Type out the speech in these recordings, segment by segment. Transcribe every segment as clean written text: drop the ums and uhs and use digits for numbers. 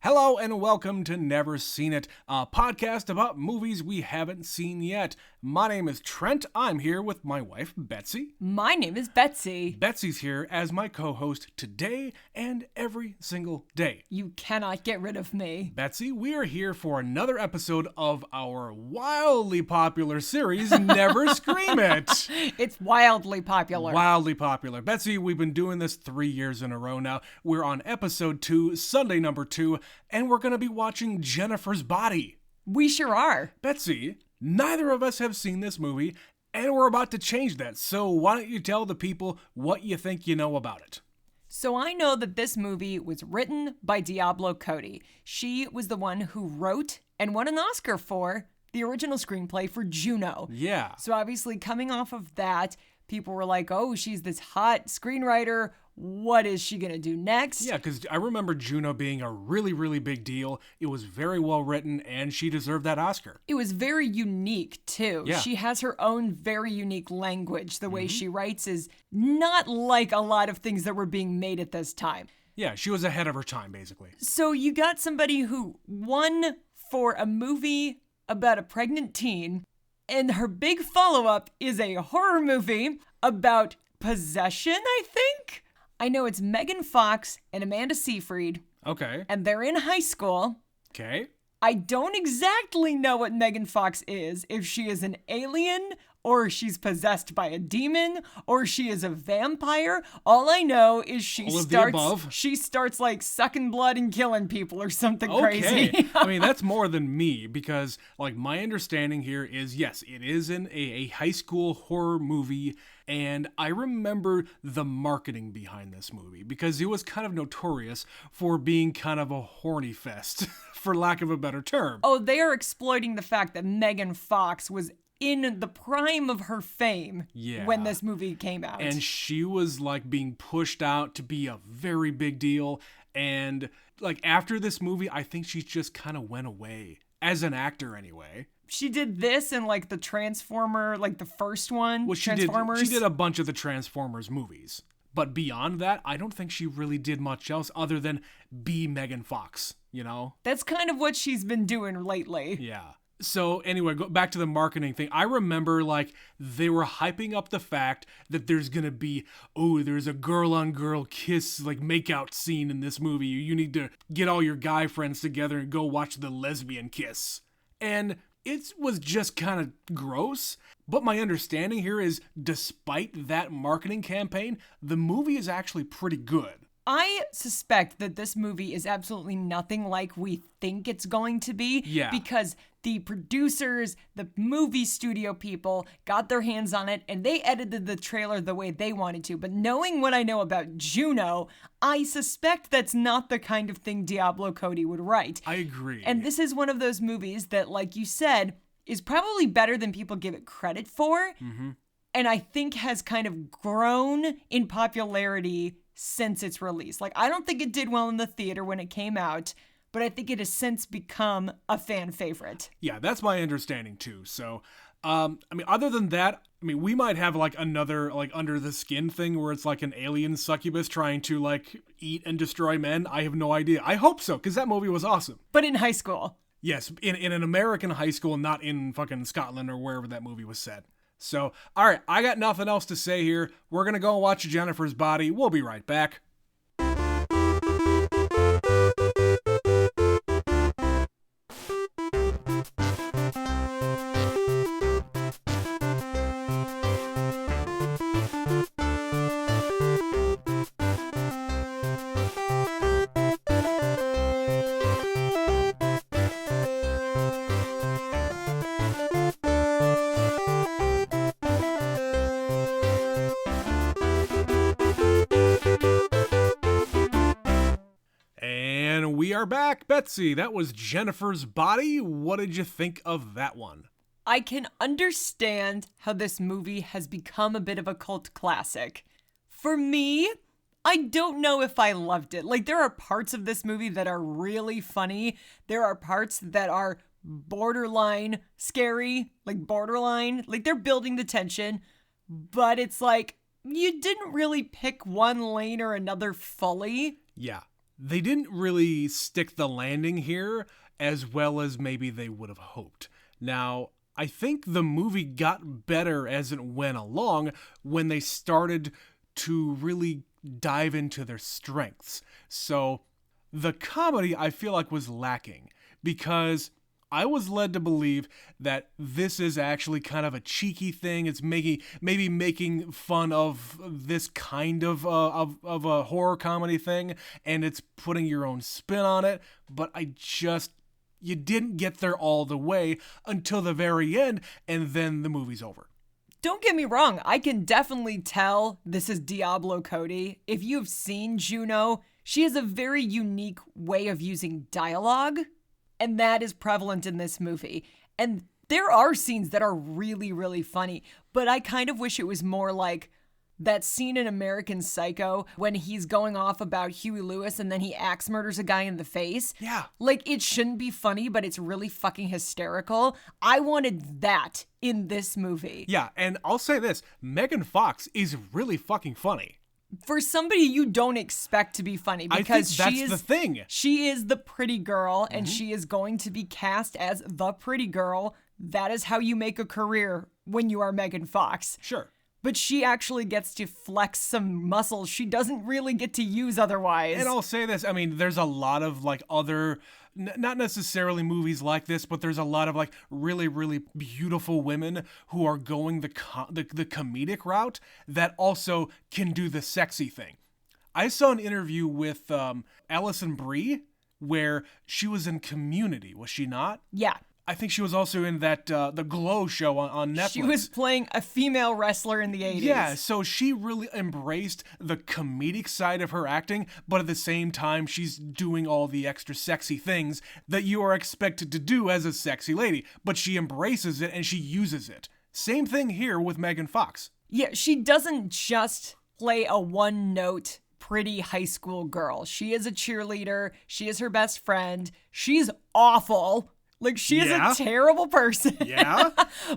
Hello and welcome to Never Seen It, a podcast about movies we haven't seen yet. My name is Trent. I'm here with my wife, Betsy. My name is Betsy. Betsy's here as my co-host today and every single day. You cannot get rid of me. Betsy, we are here for another episode of our wildly popular series, Never Scream It. It's wildly popular. Wildly popular. Betsy, we've been doing this 3 years in a row now. We're on episode 2, Sunday number 2, and we're going to be watching Jennifer's Body. We sure are. Betsy, neither of us have seen this movie, and we're about to change that. So why don't you tell the people what you think you know about it? So I know that this movie was written by Diablo Cody. She was the one who wrote and won an Oscar for the original screenplay for Juno. Yeah. So obviously coming off of that, people were like, oh, she's this hot screenwriter. What is she going to do next? Yeah, because I remember Juno being a really, really big deal. It was very well written, and she deserved that Oscar. It was very unique, too. Yeah. She has her own very unique language. The way she writes is not like a lot of things that were being made at this time. Yeah, she was ahead of her time, basically. So you got somebody who won for a movie about a pregnant teen, and her big follow-up is a horror movie about possession, I think? I know it's Megan Fox and Amanda Seyfried, Okay. and they're in high school. Okay. I don't exactly know what Megan Fox is, if she is an alien, or she's possessed by a demon, or she is a vampire. All I know is she All of the above. starts like sucking blood and killing people or something Okay. crazy. I mean, that's more than me because, like, my understanding here is, yes, it is a high school horror movie, and I remember the marketing behind this movie because it was kind of notorious for being kind of a horny fest, for lack of a better term. Oh, they are exploiting the fact that Megan Fox was in the prime of her fame when this movie came out. And she was like being pushed out to be a very big deal. And like after this movie, I think she just kind of went away as an actor anyway. She did this in like the Transformer, like the first one, Well, Transformers. She did a bunch of the Transformers movies. But beyond that, I don't think she really did much else other than be Megan Fox, you know? That's kind of what she's been doing lately. Yeah. So anyway, go back to the marketing thing. I remember like they were hyping up the fact that there's going to be, there's a girl on girl kiss, like makeout scene in this movie. You need to get all your guy friends together and go watch the lesbian kiss. And it was just kind of gross. But my understanding here is despite that marketing campaign, the movie is actually pretty good. I suspect that this movie is absolutely nothing like we think it's going to be. Yeah. Because the producers, the movie studio people got their hands on it and they edited the trailer the way they wanted to. But knowing what I know about Juno, I suspect that's not the kind of thing Diablo Cody would write. I agree. And this is one of those movies that, like you said, is probably better than people give it credit for. Mm-hmm. And I think has kind of grown in popularity since its release. Like, I don't think it did well in the theater when it came out, but I think it has since become a fan favorite. Yeah, that's my understanding too. So, I mean, other than that, I mean, we might have like another like under the skin thing where it's like an alien succubus trying to like eat and destroy men. I have no idea. I hope so, because that movie was awesome. But in high school. Yes, in an American high school, not in fucking Scotland or wherever that movie was set. So, all right, I got nothing else to say here. We're going to go and watch Jennifer's Body. We'll be right back. We are back. Betsy, that was Jennifer's Body. What did you think of that one? I can understand how this movie has become a bit of a cult classic. For me, I don't know if I loved it. Like, there are parts of this movie that are really funny. There are parts that are borderline scary, like they're building the tension, but it's like, you didn't really pick one lane or another fully. Yeah. they didn't really stick the landing here as well as maybe they would have hoped. Now, I think the movie got better as it went along when they started to really dive into their strengths. So the comedy, I feel like, was lacking because I was led to believe that this is actually kind of a cheeky thing. It's maybe making fun of this kind of a horror comedy thing, and it's putting your own spin on it. But you didn't get there all the way until the very end, and then the movie's over. Don't get me wrong, I can definitely tell this is Diablo Cody. If you've seen Juno, she has a very unique way of using dialogue, and that is prevalent in this movie. And there are scenes that are really, really funny, but I kind of wish it was more like that scene in American Psycho when he's going off about Huey Lewis and then he axe murders a guy in the face. Yeah. Like, it shouldn't be funny, but it's really fucking hysterical. I wanted that in this movie. Yeah, and I'll say this, Megan Fox is really fucking funny. For somebody you don't expect to be funny, because I think that's the thing. She is the pretty girl, and she is going to be cast as the pretty girl. That is how you make a career when you are Megan Fox. Sure. But she actually gets to flex some muscles she doesn't really get to use otherwise. And I'll say this, I mean, there's a lot of like other, not necessarily movies like this, but there's a lot of like really, really beautiful women who are going the comedic route that also can do the sexy thing. I saw an interview with Alison Brie where she was in Community, was she not? Yeah. I think she was also in that the Glow show on Netflix. She was playing a female wrestler in the 80s. Yeah, so she really embraced the comedic side of her acting, but at the same time, she's doing all the extra sexy things that you are expected to do as a sexy lady. But she embraces it and she uses it. Same thing here with Megan Fox. Yeah, she doesn't just play a one-note pretty high school girl. She is a cheerleader. She is her best friend. She's awful. Like, she is a terrible person. Yeah.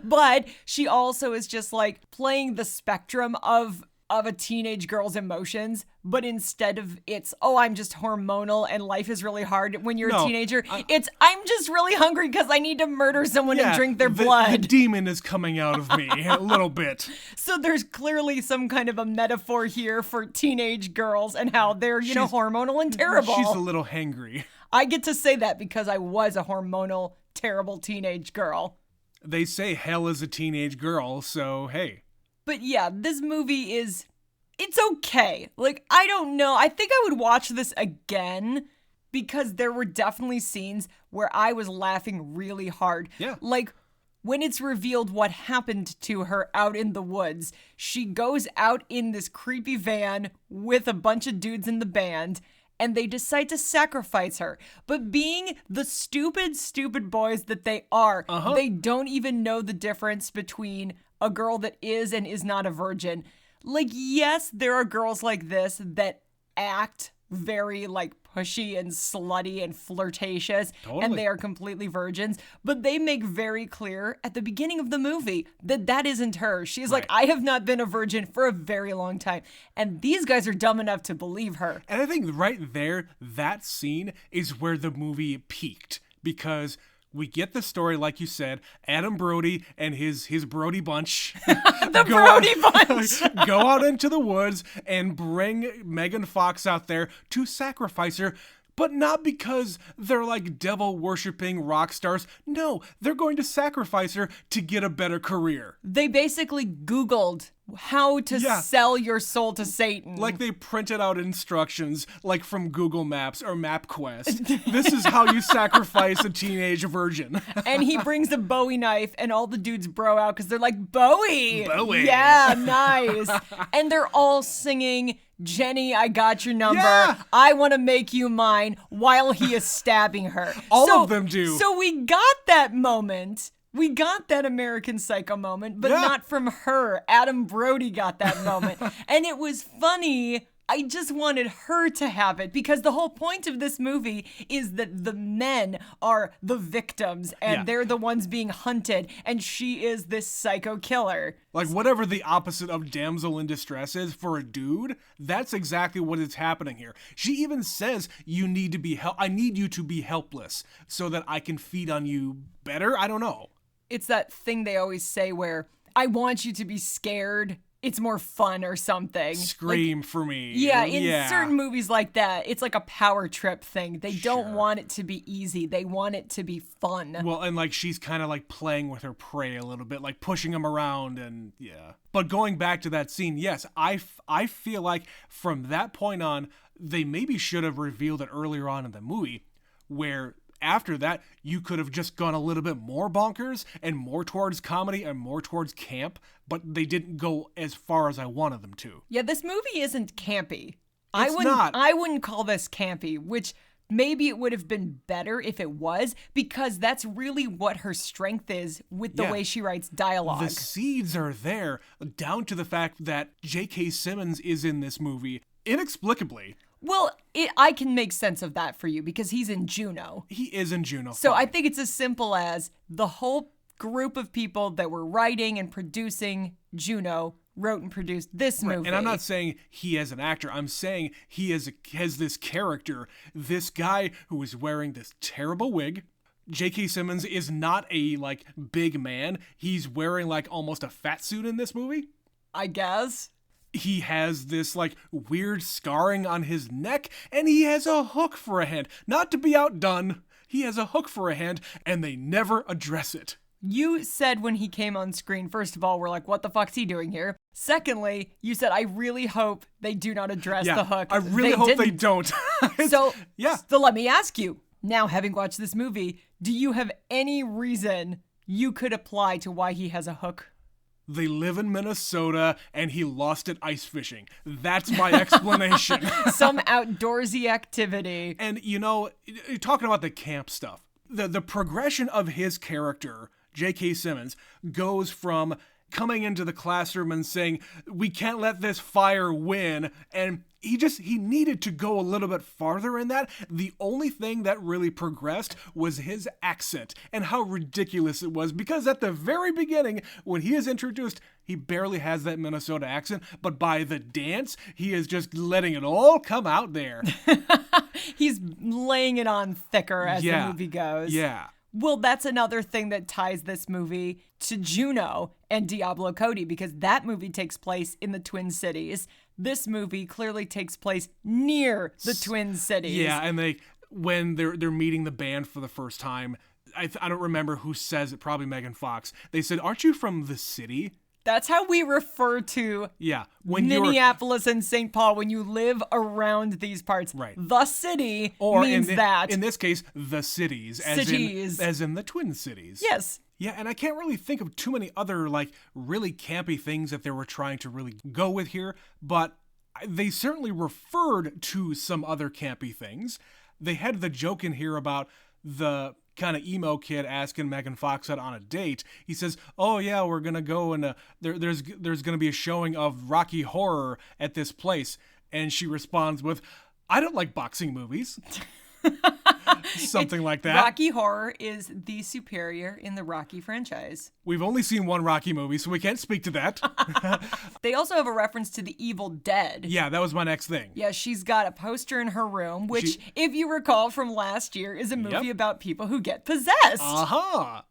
But she also is just like playing the spectrum of a teenage girl's emotions, but instead of it's, oh, I'm just hormonal and life is really hard when you're a teenager, it's, I'm just really hungry because I need to murder someone and drink their blood. The demon is coming out of me a little bit. So there's clearly some kind of a metaphor here for teenage girls and how they're, hormonal and terrible. She's a little hangry. I get to say that because I was a hormonal, terrible teenage girl. They say hell is a teenage girl, so hey. But yeah, this movie it's okay. Like, I don't know. I think I would watch this again because there were definitely scenes where I was laughing really hard. Yeah. Like, when it's revealed what happened to her out in the woods, she goes out in this creepy van with a bunch of dudes in the band, and they decide to sacrifice her. But being the stupid, stupid boys that they are, they don't even know the difference between a girl that is and is not a virgin. Like, yes, there are girls like this that act very, like, pushy and slutty and flirtatious, and they are completely virgins, but they make very clear at the beginning of the movie that that isn't her. She's like, I have not been a virgin for a very long time, and these guys are dumb enough to believe her. And I think right there, that scene is where the movie peaked, because we get the story, like you said, Adam Brody and his Brody bunch. Brody bunch! Go out into the woods and bring Megan Fox out there to sacrifice her. But not because they're like devil-worshipping rock stars. No, they're going to sacrifice her to get a better career. They basically Googled how to sell your soul to Satan. Like they printed out instructions, like from Google Maps or MapQuest. This is how you sacrifice a teenage virgin. And he brings a Bowie knife, and all the dudes bro out because they're like, Bowie! Bowie! Yeah, nice. And they're all singing, Jenny, I got your number. Yeah. I want to make you mine, while he is stabbing her. All of them do. So we got that moment. We got that American Psycho moment, but not from her. Adam Brody got that moment. And it was funny I just wanted her to have it because the whole point of this movie is that the men are the victims and they're the ones being hunted, and she is this psycho killer. Like, whatever the opposite of damsel in distress is for a dude, that's exactly what is happening here. She even says, I need you to be helpless so that I can feed on you better. I don't know. It's that thing they always say where, I want you to be scared. It's more fun or something. Scream for me. Yeah, in certain movies like that, it's like a power trip thing. They don't want it to be easy. They want it to be fun. Well, and like she's kind of like playing with her prey a little bit, like pushing him around and yeah. But going back to that scene, yes, I feel like from that point on, they maybe should have revealed it earlier on in the movie where after that, you could have just gone a little bit more bonkers and more towards comedy and more towards camp, but they didn't go as far as I wanted them to. Yeah, this movie isn't campy. It's not. I wouldn't call this campy, which maybe it would have been better if it was, because that's really what her strength is with the way she writes dialogue. The seeds are there, down to the fact that J.K. Simmons is in this movie inexplicably. Well, I can make sense of that for you because he's in Juno. He is in Juno. So I think it's as simple as the whole group of people that were writing and producing Juno wrote and produced this movie. And I'm not saying he as an actor. I'm saying he has this character, this guy who is wearing this terrible wig. J.K. Simmons is not a, like, big man. He's wearing, like, almost a fat suit in this movie. I guess. He has this, like, weird scarring on his neck, and he has a hook for a hand. Not to be outdone, he has a hook for a hand, and they never address it. You said when he came on screen, first of all, we're like, what the fuck's he doing here? Secondly, you said, I really hope they do not address the hook. I really hope they don't. So let me ask you, now having watched this movie, do you have any reason you could apply to why he has a hook? They live in Minnesota, and he lost it ice fishing. That's my explanation. Some outdoorsy activity. And, you know, talking about the camp stuff, the progression of his character, J.K. Simmons, goes from coming into the classroom and saying, we can't let this fire win, and he needed to go a little bit farther in that. The only thing that really progressed was his accent and how ridiculous it was, because at the very beginning, when he is introduced, he barely has that Minnesota accent, but by the dance, he is just letting it all come out there. He's laying it on thicker as the movie goes. Yeah. Well, that's another thing that ties this movie to Juno and Diablo Cody, because that movie takes place in the Twin Cities. This movie clearly takes place near the Twin Cities. Yeah, and when they're meeting the band for the first time, I don't remember who says it, probably Megan Fox. They said, aren't you from the city? That's how we refer to Minneapolis and St. Paul when you live around these parts. Right. The city means that. In this case, the cities. As in the Twin Cities. Yes. Yeah, and I can't really think of too many other, like, really campy things that they were trying to really go with here, but they certainly referred to some other campy things. They had the joke in here about the kind of emo kid asking Megan Fox out on a date. He says, oh yeah, we're gonna go and there's gonna be a showing of Rocky Horror at this place, and she responds with, I don't like boxing movies. Something like that. Rocky Horror is the superior in the Rocky franchise. We've only seen one Rocky movie, so we can't speak to that. They also have a reference to the Evil Dead. Yeah, that was my next thing. Yeah, she's got a poster in her room, which, if you recall from last year, is a movie about people who get possessed. Uh-huh.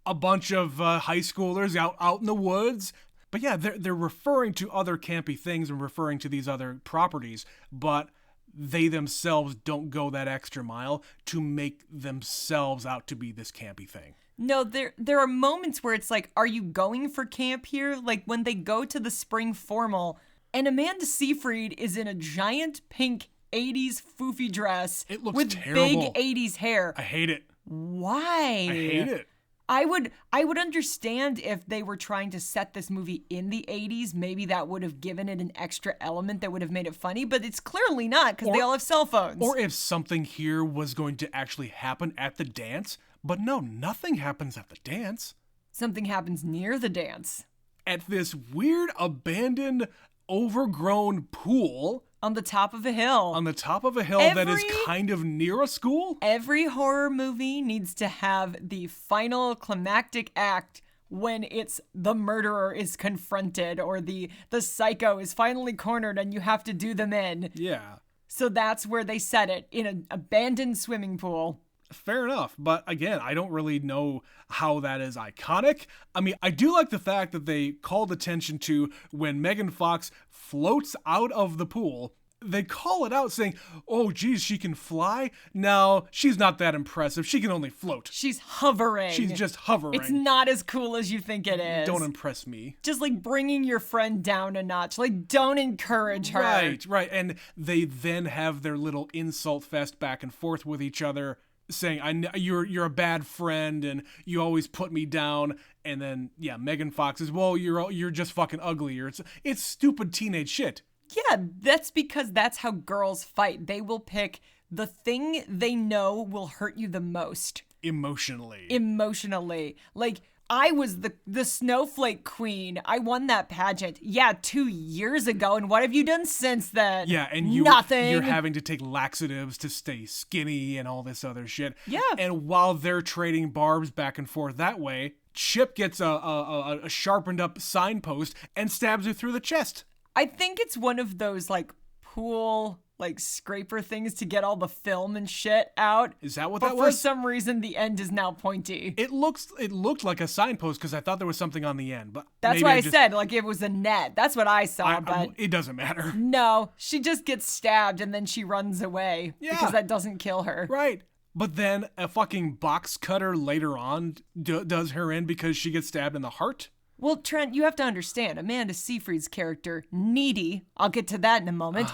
A bunch of high schoolers out in the woods. But yeah, they're referring to other campy things and referring to these other properties, but they themselves don't go that extra mile to make themselves out to be this campy thing. No, there are moments where it's like, are you going for camp here? Like when they go to the spring formal and Amanda Seyfried is in a giant pink 80s foofy dress. It looks with terrible. Big 80s hair. I hate it. Why? I hate it. I would understand if they were trying to set this movie in the 80s. Maybe that would have given it an extra element that would have made it funny, but it's clearly not because they all have cell phones. Or if something here was going to actually happen at the dance, but no, nothing happens at the dance. Something happens near the dance. At this weird, abandoned, overgrown pool On the top of a hill. On the top of a hill that is Every- kind of near a school? Every horror movie needs to have the final climactic act when it's the murderer is confronted or the psycho is finally cornered and you have to do them in. Yeah. So that's where they set it, in an abandoned swimming pool. Fair enough, but again, I don't really know how that is iconic. I mean, I do like the fact that they called attention to when Megan Fox floats out of the pool. They call it out saying, oh, geez, she can fly? No, she's not that impressive. She can only float. She's hovering. She's just hovering. It's not as cool as you think it is. Don't impress me. Just like bringing your friend down a notch. Like, don't encourage her. Right. And they then have their little insult fest back and forth with each other, saying, you're a bad friend and you always put me down. And then, yeah, Megan Fox is, well, you're just fucking ugly. Or it's stupid teenage shit. Yeah, that's because that's how girls fight. They will pick the thing they know will hurt you the most. Emotionally. Like, I was the snowflake queen. I won that pageant. Yeah, 2 years ago. And what have you done since then? Yeah, and Nothing. You're having to take laxatives to stay skinny and all this other shit. Yeah. And while they're trading barbs back and forth that way, Chip gets a sharpened up signpost and stabs her through the chest. I think it's one of those, like, pool, like, scraper things to get all the film and shit out. Is that what but that was? For some reason, the end is now pointy. It looked like a signpost because I thought there was something on the end. But that's maybe why I said, like, it was a net. That's what I saw, but... it doesn't matter. No, she just gets stabbed and then she runs away. Yeah. Because that doesn't kill her. Right. But then a fucking box cutter later on does her in because she gets stabbed in the heart. Well, Trent, you have to understand, Amanda Seyfried's character, Needy, I'll get to that in a moment,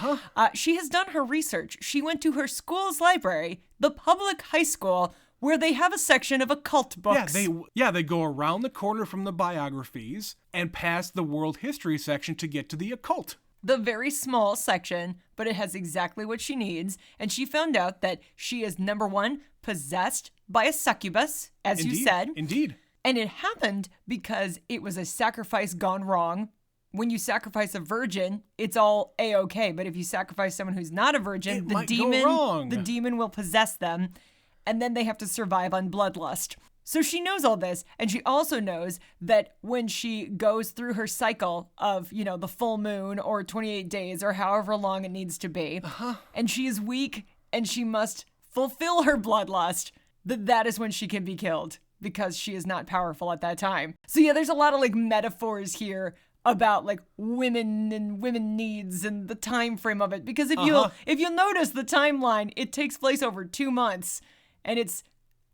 she has done her research. She went to her school's library, the public high school, where they have a section of occult books. They go around the corner from the biographies and past the world history section to get to the occult. The very small section, but it has exactly what she needs. And she found out that she is, number one, possessed by a succubus, as you said. Indeed. And it happened because it was a sacrifice gone wrong. When you sacrifice a virgin, it's all A-okay. But if you sacrifice someone who's not a virgin, the demon will possess them. And then they have to survive on bloodlust. So she knows all this. And she also knows that when she goes through her cycle of, the full moon or 28 days or however long it needs to be, and she is weak and she must fulfill her bloodlust, that is when she can be killed. Because she is not powerful at that time. So yeah, there's a lot of like metaphors here about like women and women needs and the time frame of it. Because if you'll notice the timeline, it takes place over 2 months, and it's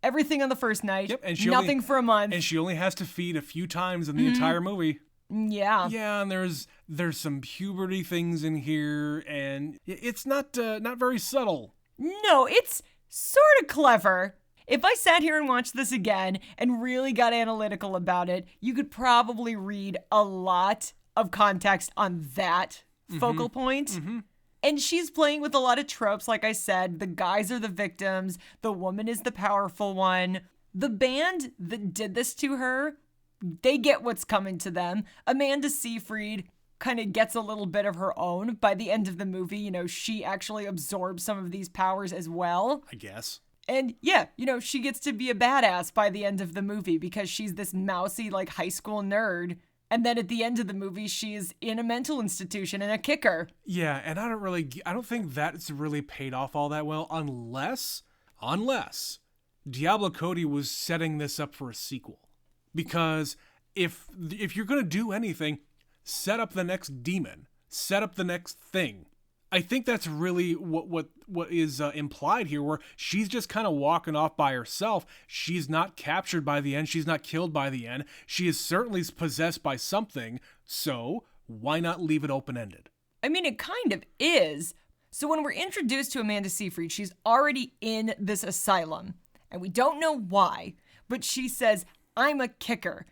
everything on the first night, and nothing for a month, and she only has to feed a few times in the entire movie. Yeah. Yeah, and there's some puberty things in here, and it's not very subtle. No, it's sort of clever. If I sat here and watched this again and really got analytical about it, you could probably read a lot of context on that focal point. Mm-hmm. And she's playing with a lot of tropes, like I said. The guys are the victims. The woman is the powerful one. The band that did this to her, they get what's coming to them. Amanda Seyfried kind of gets a little bit of her own. By the end of the movie, she actually absorbs some of these powers as well. I guess. And yeah, she gets to be a badass by the end of the movie because she's this mousy, like, high school nerd. And then at the end of the movie, she's in a mental institution and a kicker. Yeah, and I don't think that's really paid off all that well unless Diablo Cody was setting this up for a sequel. Because if you're going to do anything, set up the next demon. Set up the next thing. I think that's really what is implied here, where she's just kind of walking off by herself. She's not captured by the end. She's not killed by the end. She is certainly possessed by something, so why not leave it open-ended? I mean, it kind of is. So when we're introduced to Amanda Seyfried, she's already in this asylum, and we don't know why, but she says, "I'm a kicker."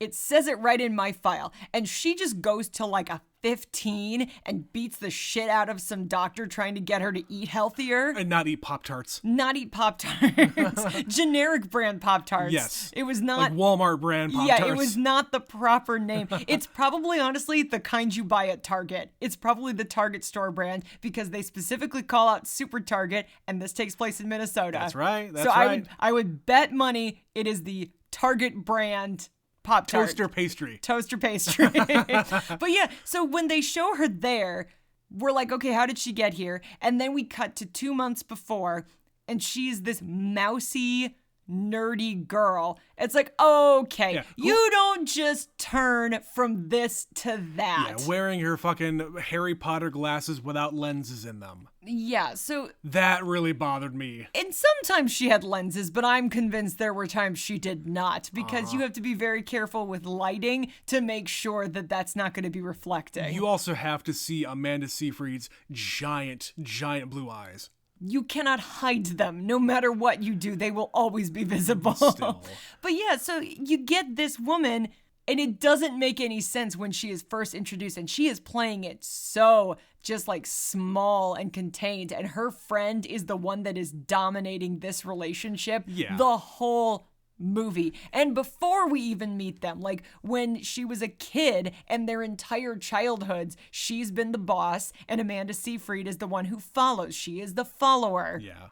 It says it right in my file, and she just goes to like a 15 and beats the shit out of some doctor trying to get her to eat healthier. And not eat Pop-Tarts. Not eat Pop-Tarts. Generic brand Pop-Tarts. Yes. It was not... Like Walmart brand Pop-Tarts. Yeah, it was not the proper name. It's probably, honestly, the kind you buy at Target. It's probably the Target store brand because they specifically call out Super Target, and this takes place in Minnesota. That's right. That's so right. I would bet money it is the Target brand Pop-Tart. Toaster pastry. Toaster pastry. But yeah, so when they show her there, we're like, okay, how did she get here? And then we cut to 2 months before, and she's this mousy, nerdy girl. It's like, okay, you don't just turn from this to that. Yeah, wearing her fucking Harry Potter glasses without lenses in them. Yeah, so... That really bothered me. And sometimes she had lenses, but I'm convinced there were times she did not, because you have to be very careful with lighting to make sure that that's not going to be reflecting. You also have to see Amanda Seyfried's giant blue eyes. You cannot hide them. No matter what you do, they will always be visible. Still. But yeah, so you get this woman, and it doesn't make any sense when she is first introduced, and she is playing it so just like small and contained, and her friend is the one that is dominating this relationship the whole movie. And before we even meet them, like when she was a kid and their entire childhoods, she's been the boss, and Amanda Seyfried is the one who follows. She is the follower. Yeah.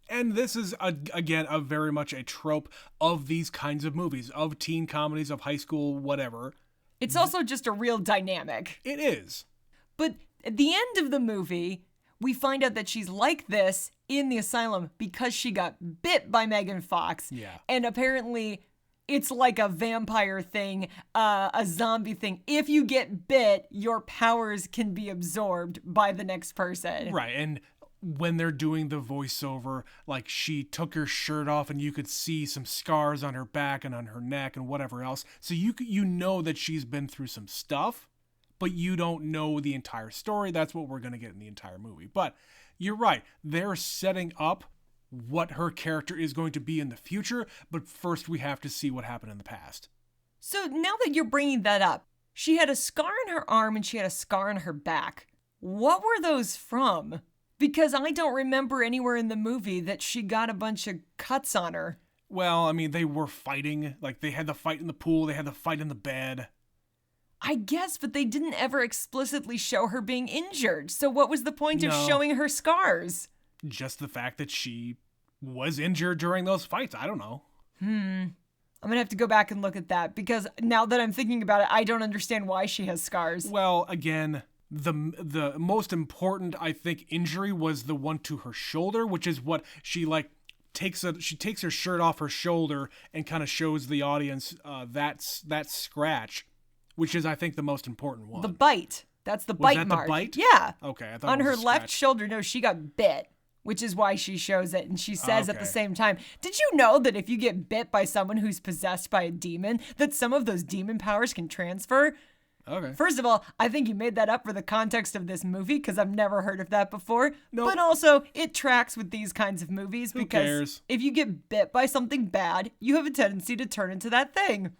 And this is, again, a very much a trope of these kinds of movies, of teen comedies, of high school, whatever. It's also just a real dynamic. It is. But at the end of the movie, we find out that she's like this in the asylum because she got bit by Megan Fox. Yeah. And apparently it's like a vampire thing, a zombie thing. If you get bit, your powers can be absorbed by the next person. Right. And when they're doing the voiceover, like she took her shirt off and you could see some scars on her back and on her neck and whatever else. So you know that she's been through some stuff, but you don't know the entire story. That's what we're going to get in the entire movie. But you're right. They're setting up what her character is going to be in the future, but first we have to see what happened in the past. So now that you're bringing that up, she had a scar on her arm and she had a scar on her back. What were those from? Because I don't remember anywhere in the movie that she got a bunch of cuts on her. Well, I mean, they were fighting. Like, they had the fight in the pool. They had the fight in the bed. I guess, but they didn't ever explicitly show her being injured. So what was the point of showing her scars? Just the fact that she was injured during those fights. I don't know. I'm going to have to go back and look at that, because now that I'm thinking about it, I don't understand why she has scars. Well, again, the most important, I think, injury was the one to her shoulder, which is what she takes her shirt off her shoulder and kind of shows the audience that scratch, which is, I think, the most important one. The bite. That's the bite mark. The bite? Yeah. Okay. I thought on it was her a left scratch. shoulder, no, she got bit, which is why she shows it. And she says at the same time, did you know that if you get bit by someone who's possessed by a demon, that some of those demon powers can transfer? Okay. First of all, I think you made that up for the context of this movie, because I've never heard of that before. Nope. But also, it tracks with these kinds of movies, Who because cares? if you get bit by something bad, you have a tendency to turn into that thing.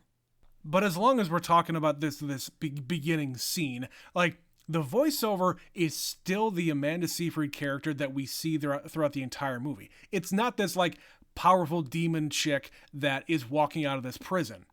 But as long as we're talking about this beginning scene, like, the voiceover is still the Amanda Seyfried character that we see throughout the entire movie. It's not this, like, powerful demon chick that is walking out of this prison.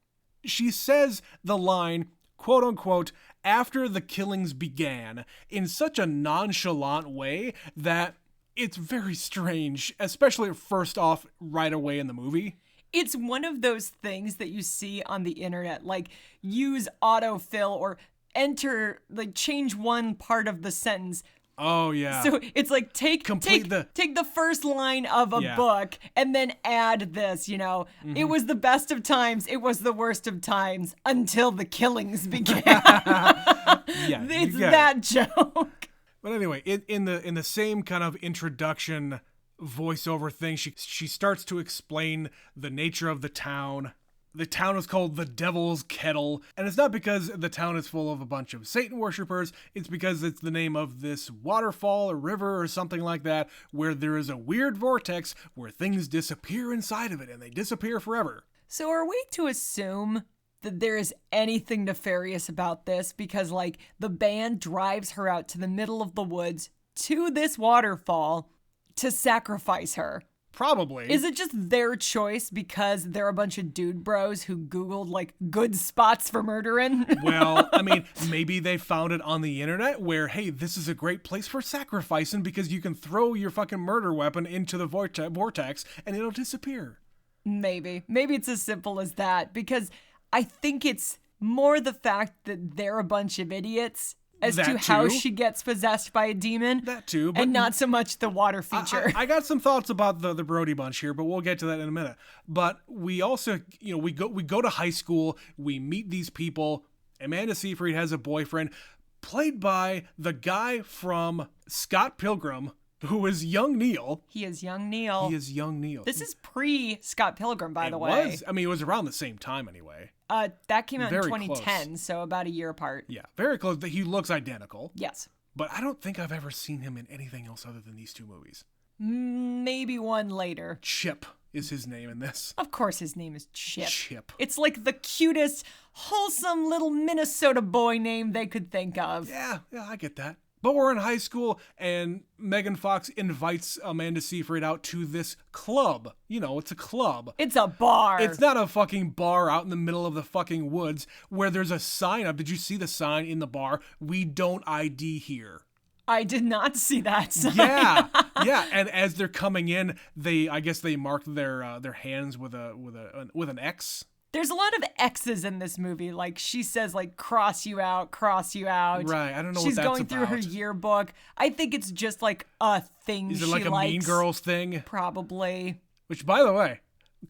She says the line, quote unquote, after the killings began, in such a nonchalant way that it's very strange, especially first off right away in the movie. It's one of those things that you see on the internet, like use autofill or enter, like change one part of the sentence. Oh, yeah. So it's like take the first line of a book and then add this, you know. Mm-hmm. It was the best of times, it was the worst of times until the killings began. Yeah, It's that joke. But anyway, in the same kind of introduction voiceover thing, she starts to explain the nature of the town. The town is called the Devil's Kettle, and it's not because the town is full of a bunch of Satan worshippers, it's because it's the name of this waterfall or river or something like that, where there is a weird vortex where things disappear inside of it, and they disappear forever. So are we to assume that there is anything nefarious about this because, like, the band drives her out to the middle of the woods to this waterfall to sacrifice her. Probably. Is it just their choice because they're a bunch of dude bros who Googled, like, good spots for murdering? Well, I mean, maybe they found it on the internet where, hey, this is a great place for sacrificing because you can throw your fucking murder weapon into the vortex and it'll disappear. Maybe. Maybe it's as simple as that because I think it's more the fact that they're a bunch of idiots as That to how too. she gets possessed by a demon. That too, but And not so much the water feature. I got some thoughts about the Brody Bunch here, but we'll get to that in a minute. But we also, we go to high school, we meet these people. Amanda Seyfried has a boyfriend, played by the guy from Scott Pilgrim, who is young Neil. He is young Neil. He is young Neil. This is pre-Scott Pilgrim, by the way. It was around the same time anyway. That came out in Very 2010, so about a year apart. Yeah, very close. He looks identical. Yes. But I don't think I've ever seen him in anything else other than these two movies. Maybe one later. Chip is his name in this. Of course his name is Chip. Chip. It's like the cutest, wholesome little Minnesota boy name they could think of. Yeah, I get that. But we're in high school, and Megan Fox invites Amanda Seyfried out to this club. It's a club. It's a bar. It's not a fucking bar out in the middle of the fucking woods where there's a sign up. Did you see the sign in the bar? We don't ID here. I did not see that sign. Yeah. And as they're coming in, I guess they marked their hands with an X. There's a lot of X's in this movie. Like, she says, like, cross you out. Right, I don't know what that's about. She's going through her yearbook. I think it's just, like, a thing Is it she like a likes. Mean Girls thing? Probably. Which, by the way,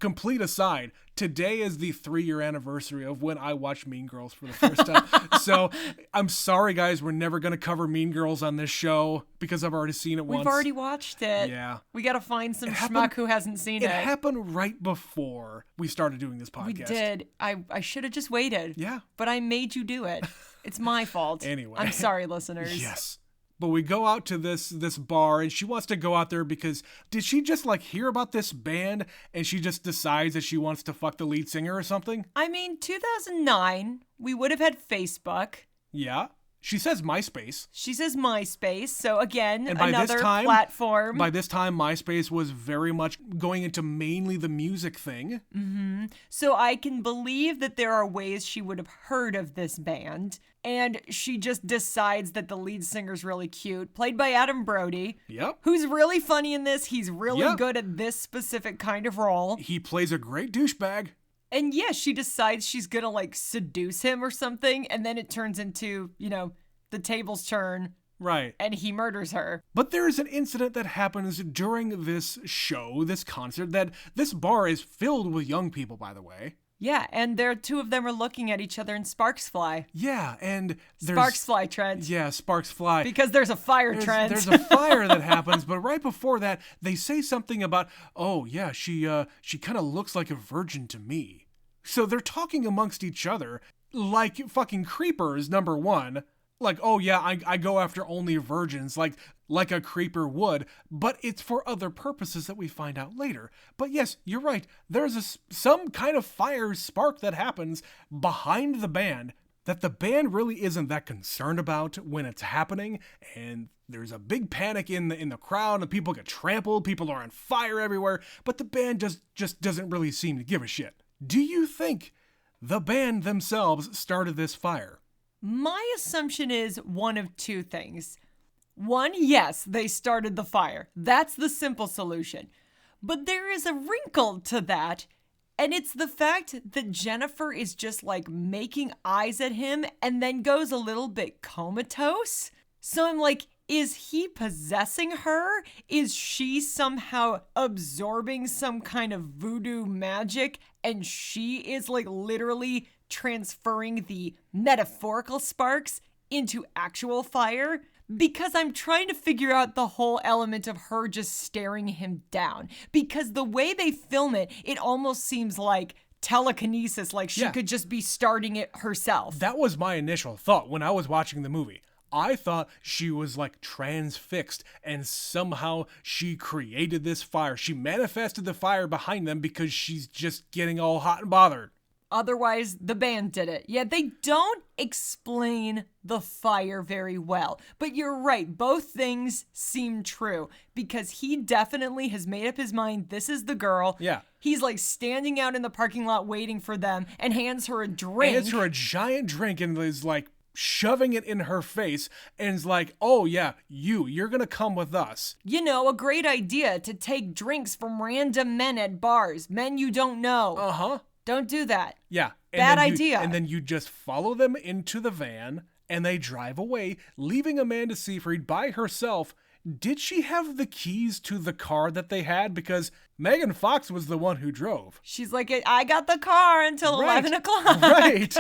complete aside, today is the 3-year anniversary of when I watched Mean Girls for the first time. So, I'm sorry, guys, we're never going to cover Mean Girls on this show because I've already seen it once. We've already watched it. Yeah. We got to find some schmuck who hasn't seen it. It happened right before we started doing this podcast. We did. I should have just waited. Yeah. But I made you do it. It's my fault. Anyway. I'm sorry, listeners. Yes. But we go out to this bar, and she wants to go out there because did she just hear about this band and she just decides that she wants to fuck the lead singer or something? I mean, 2009, we would have had Facebook. Yeah. She says MySpace. She says MySpace. So again, And by another this time, platform. By this time, MySpace was very much going into mainly the music thing. Mm-hmm. So I can believe that there are ways she would have heard of this band. And she just decides that the lead singer's really cute, played by Adam Brody. Yep. Who's really funny in this. He's really Yep. good at this specific kind of role. He plays a great douchebag. And yeah, she decides she's gonna seduce him or something, and then it turns into, the tables turn. Right. And he murders her. But there is an incident that happens during this show, this concert, that this bar is filled with young people, by the way. Yeah, and two of them are looking at each other and sparks fly. Yeah, and there's... Sparks fly, Trent. Yeah, sparks fly. Because there's a fire, Trent. There's a fire that happens, but right before that, they say something about, oh, yeah, she kind of looks like a virgin to me. So they're talking amongst each other like fucking creepers, number one. Like, oh, yeah, I go after only virgins, like a creeper would, but it's for other purposes that we find out later. But yes, you're right. There's some kind of fire spark that happens behind the band that the band really isn't that concerned about when it's happening, and there's a big panic in the crowd, and people get trampled, people are on fire everywhere, but the band just doesn't really seem to give a shit. Do you think the band themselves started this fire? My assumption is one of two things. One, yes, they started the fire. That's the simple solution. But there is a wrinkle to that, and it's the fact that Jennifer is just making eyes at him and then goes a little bit comatose. So I'm like, is he possessing her? Is she somehow absorbing some kind of voodoo magic and she is literally transferring the metaphorical sparks into actual fire? Because I'm trying to figure out the whole element of her just staring him down. Because the way they film it, it almost seems like telekinesis, like she could just be starting it herself. That was my initial thought when I was watching the movie. I thought she was transfixed and somehow she created this fire. She manifested the fire behind them because she's just getting all hot and bothered. Otherwise, the band did it. Yeah, they don't explain the fire very well. But you're right, both things seem true because he definitely has made up his mind this is the girl. Yeah. He's like standing out in the parking lot waiting for them and hands her a drink. Hands her a giant drink and is like shoving it in her face and is like, oh yeah, you're gonna come with us. You know, a great idea to take drinks from random men at bars, men you don't know. Uh-huh. Don't do that. Yeah. Bad idea. And then you just follow them into the van and they drive away, leaving Amanda Seyfried by herself. Did she have the keys to the car that they had? Because Megan Fox was the one who drove. She's like, I got the car until Right. 11 o'clock. Right.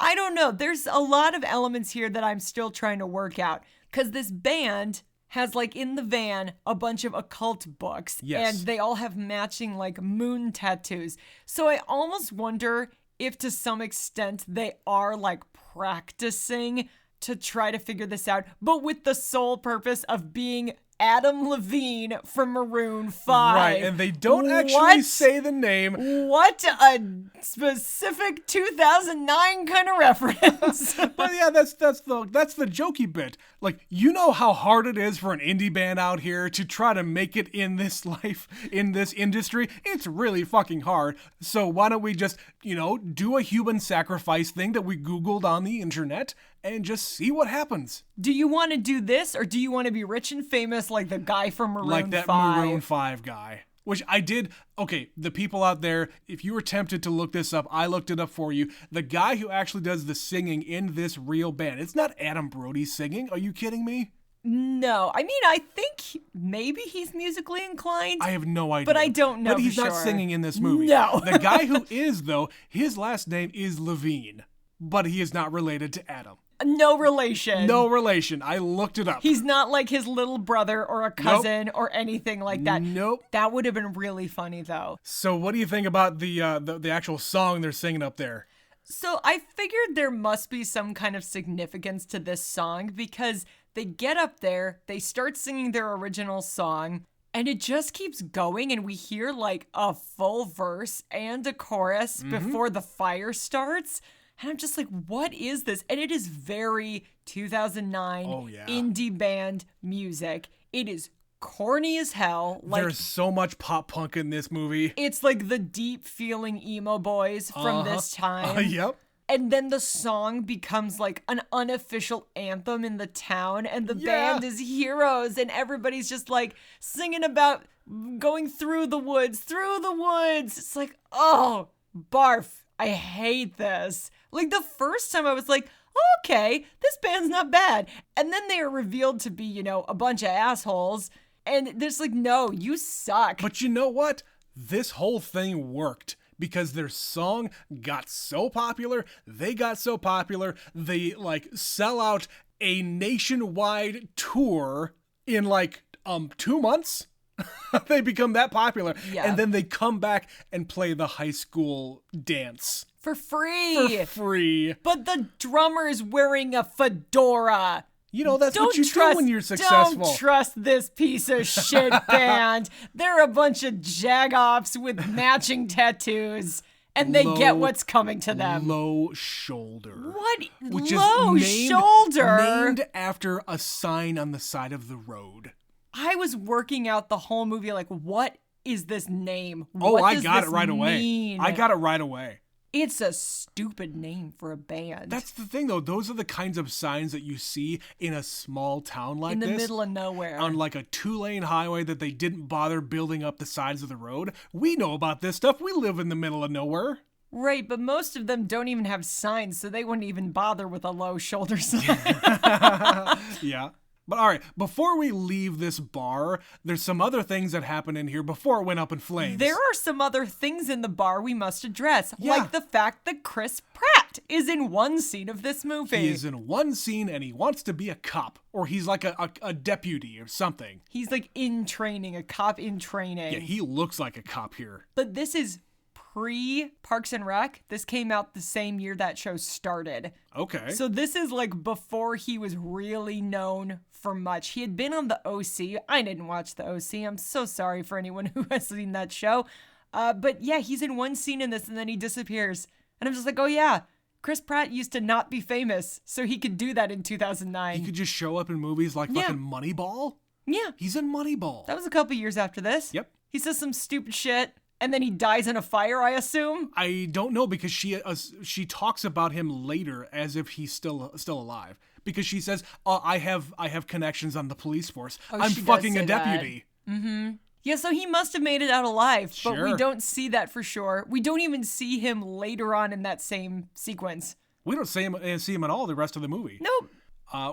I don't know. There's a lot of elements here that I'm still trying to work out. Because this band has, like, in the van, a bunch of occult books. Yes. And they all have matching, like, moon tattoos. So I almost wonder if to some extent they are, like, practicing to try to figure this out, but with the sole purpose of being Adam Levine from Maroon 5. Right, and they don't actually What? say the name. What a specific 2009 kind of reference. But yeah, that's the jokey bit. Like, you know how hard it is for an indie band out here to try to make it in this life, in this industry. It's really fucking hard. So why don't we just, do a human sacrifice thing that we Googled on the internet and just see what happens. Do you want to do this, or do you want to be rich and famous like the guy from Maroon 5? Like that Maroon 5 guy. Which I did. Okay, the people out there, if you were tempted to look this up, I looked it up for you. The guy who actually does the singing in this real band, it's not Adam Brody singing. Are you kidding me? No. I mean, I think maybe he's musically inclined. I have no idea. But I don't know But he's for not sure. singing in this movie. No. The guy who is, though, his last name is Levine. But he is not related to Adam. No relation. No relation. I looked it up. He's not like his little brother or a cousin or anything like that. Nope. That would have been really funny, though. So what do you think about the actual song they're singing up there? So I figured there must be some kind of significance to this song because they get up there, they start singing their original song, and it just keeps going, and we hear like a full verse and a chorus before the fire starts. And I'm just like, what is this? And it is very 2009 indie band music. It is corny as hell. Like, There's so much pop punk in this movie. it's like the deep feeling emo boys from this time. Yep. And then the song becomes like an unofficial anthem in the town, and the band is heroes, and everybody's just like singing about going through the woods. It's like, oh, barf. I hate this. Like, the first time I was like, okay, this band's not bad. And then they are revealed to be, a bunch of assholes. And there's like, no, you suck. But you know what? This whole thing worked because their song got so popular. They got so popular. They sell out a nationwide tour in 2 months. They become that popular. Yeah. And then they come back and play the high school dance. For free. For free. But the drummer's wearing a fedora. That's what you do when you're successful. Don't trust this piece of shit band. They're a bunch of jagoffs with matching tattoos, and they get what's coming to them. Low shoulder. What? Which Low is shoulder? named after a sign on the side of the road. I was working out the whole movie like, what is this name? Oh, What I does got this it right away. mean? I got it right away. It's a stupid name for a band. That's the thing, though. Those are the kinds of signs that you see in a small town like in the this. middle of nowhere. On like a 2-lane highway that they didn't bother building up the sides of the road. We know about this stuff. We live in the middle of nowhere. Right, but most of them don't even have signs, so they wouldn't even bother with a low shoulder sign. Yeah. But all right, before we leave this bar, there's some other things that happened in here before it went up in flames. There are some other things in the bar we must address, Yeah. like the fact that Chris Pratt is in one scene of this movie. He is in one scene and he wants to be a cop, or he's like a deputy or something. He's like in training, a cop in training. Yeah, he looks like a cop here. But this is pre-Parks and Rec. This came out the same year that show started. Okay. So this is like before he was really known for much. He had been on the OC. I didn't watch the OC. I'm so sorry for anyone who has seen that show. But yeah, he's in one scene in this and then he disappears. And I'm just like, oh yeah, Chris Pratt used to not be famous, so he could do that in 2009. He could just show up in movies like Yeah. fucking Moneyball. Yeah, He's in Moneyball. that was a couple years after this. Yep. He says some stupid shit, and then he dies in a fire, I assume. I don't know because she talks about him later as if he's still alive because she says, I have connections on the police force. I'm she does fucking say a that. deputy." Yeah, so he must have made it out alive, but we Sure. don't see that for sure. We don't even see him later on in that same sequence. We don't see him at all the rest of the movie. Nope.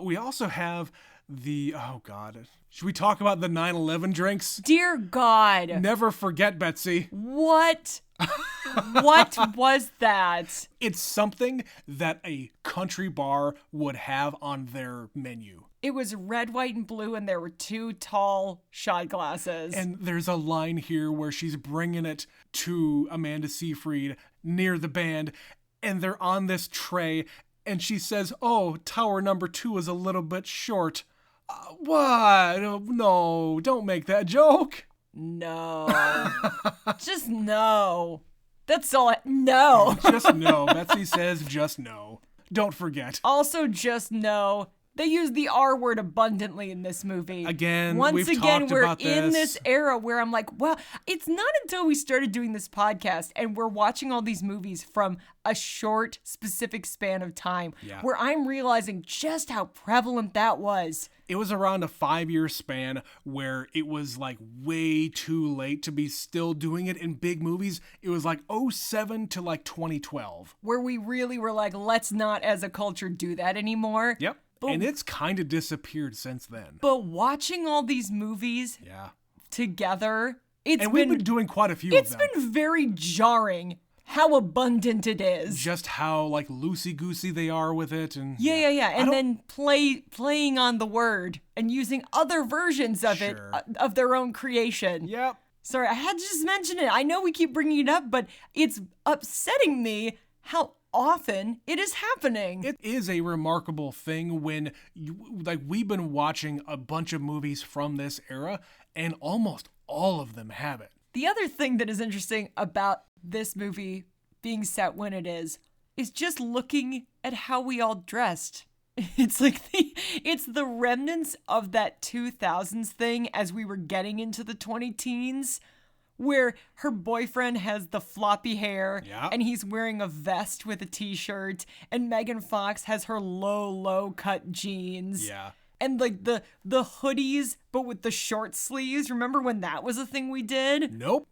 We also have oh god, should we talk about the 9/11 drinks? Dear God. Never forget, Betsy. What? What was that? It's something that a country bar would have on their menu. It was red, white, and blue, and there were 2 tall shot glasses. And there's a line here where she's bringing it to Amanda Seyfried near the band, and they're on this tray, and she says, "Oh, tower number 2 is a little bit short." What? No, don't make that joke. No. Just no. That's all no. Just no. Betsy says just no. Don't forget. Also, just no. They use the R word abundantly in this movie. Again, Once we've again, talked we're about in this. this era where I'm like, wow, it's not until we started doing this podcast and we're watching all these movies from a short, specific span of time Yeah. where I'm realizing just how prevalent that was. It was around a 5-year span where it was like way too late to be still doing it in big movies. It was like 2007 to like 2012. Where we really were like, let's not as a culture do that anymore. Yep. But- And it's kind of disappeared since then. But watching all these movies Yeah. together, it's And we've been doing quite a few it's of them. been very jarring how abundant it is. Just how like loosey-goosey they are with it. And Yeah. And don't- then playing on the word and using other versions of it, Sure. of their own creation. Yep. Sorry, I had to just mention it. I know we keep bringing it up, but it's upsetting me how often it is happening. It is a remarkable thing when we've been watching a bunch of movies from this era and almost all of them have it. The other thing that is interesting about this movie being set when it is just looking at how we all dressed. It's like it's the remnants of that 2000s thing as we were getting into the 20-teens, where her boyfriend has the floppy hair Yeah. and he's wearing a vest with a t-shirt, and Megan Fox has her low cut jeans. Yeah. And like the hoodies, but with the short sleeves. Remember when that was a thing we did? Nope.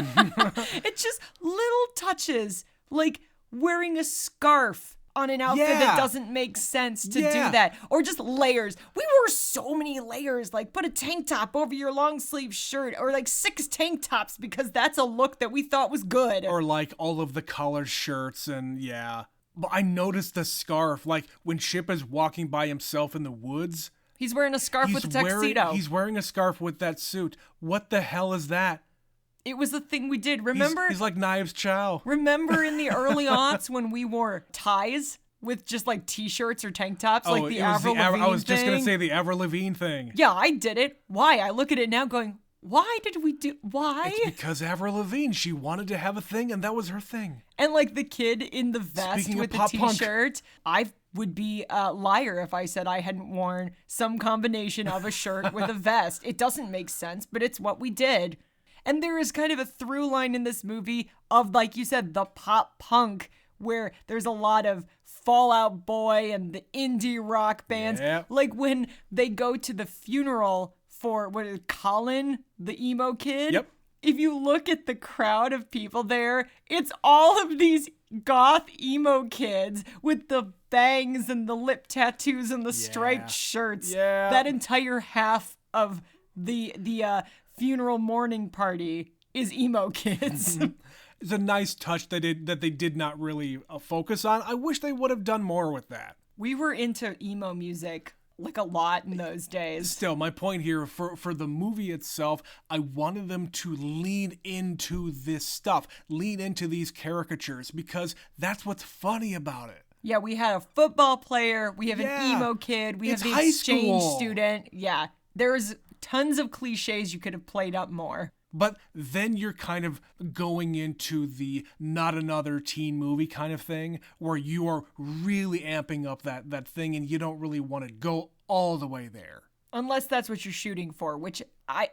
It's just little touches, like wearing a scarf on an outfit that Yeah. doesn't make sense to Yeah. do that. Or just layers. We wore so many layers, like put a tank top over your long sleeve shirt, or like 6 tank tops because that's a look that we thought was good. Or like all of the collared shirts and yeah. But I noticed the scarf, like when Chip is walking by himself in the woods. He's wearing a scarf with a tuxedo. He's wearing a scarf with that suit. What the hell is that? It was the thing we did. He's- Remember? He's like Knives Chow. Remember in the early aughts when we wore ties with just like t-shirts or tank tops, like the it was Avril Lavigne I was just gonna thing? say the Avril Lavigne thing. Yeah, I did it. Why? I look at it now going, why did we do, why? It's because Avril Lavigne, she wanted to have a thing, and that was her thing. And like the kid in the vest Speaking of with the pop punk. t-shirt, I would be a liar if I said I hadn't worn some combination of a shirt with a vest. It doesn't make sense, but it's what we did. And there is kind of a through line in this movie of, like you said, the pop punk, where there's a lot of Fall Out Boy and the indie rock bands. Yep. Like when they go to the funeral for Colin, the emo kid. Yep. If you look at the crowd of people there, it's all of these goth emo kids with the bangs and the lip tattoos and the striped shirts. Yeah. That entire half of the funeral mourning party is emo kids. It's a nice touch that they did not really focus on. I wish they would have done more with that. We were into emo music like a lot in those days. Still, my point here for the movie itself, I wanted them to lean into this stuff, lean into these caricatures, because that's what's funny about it. Yeah, we had a football player, we have Yeah. an emo kid, we It's have the high exchange school. student. Yeah, there's tons of cliches you could have played up more. But then you're kind of going into the not another teen movie kind of thing where you are really amping up that thing and you don't really want to go all the way there. Unless that's what you're shooting for, which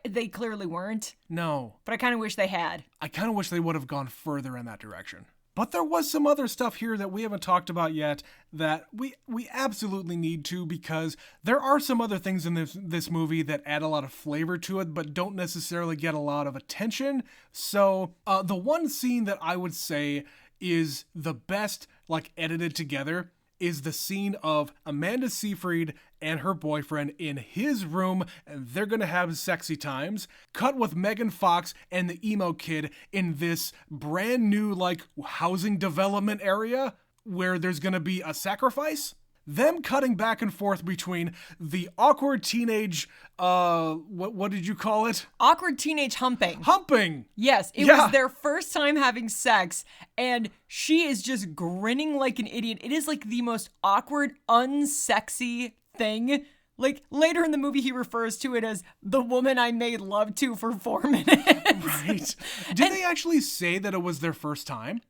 they clearly weren't. No. But I kind of wish they had. I kind of wish they would have gone further in that direction. But there was some other stuff here that we haven't talked about yet that we absolutely need to, because there are some other things in this movie that add a lot of flavor to it but don't necessarily get a lot of attention. So the one scene that I would say is the best, like, edited together is the scene of Amanda Seyfried and her boyfriend in his room, and they're gonna have sexy times. Cut with Megan Fox and the emo kid in this brand new, like, housing development area where there's gonna be a sacrifice. Them cutting back and forth between the awkward teenage, what did you call it? Awkward teenage humping. Humping! Yes, it was their first time having sex, and she is just grinning like an idiot. It is like the most awkward, unsexy thing. Like, later in the movie, he refers to it as the woman I made love to for 4 minutes. Right. Did they actually say that it was their first time?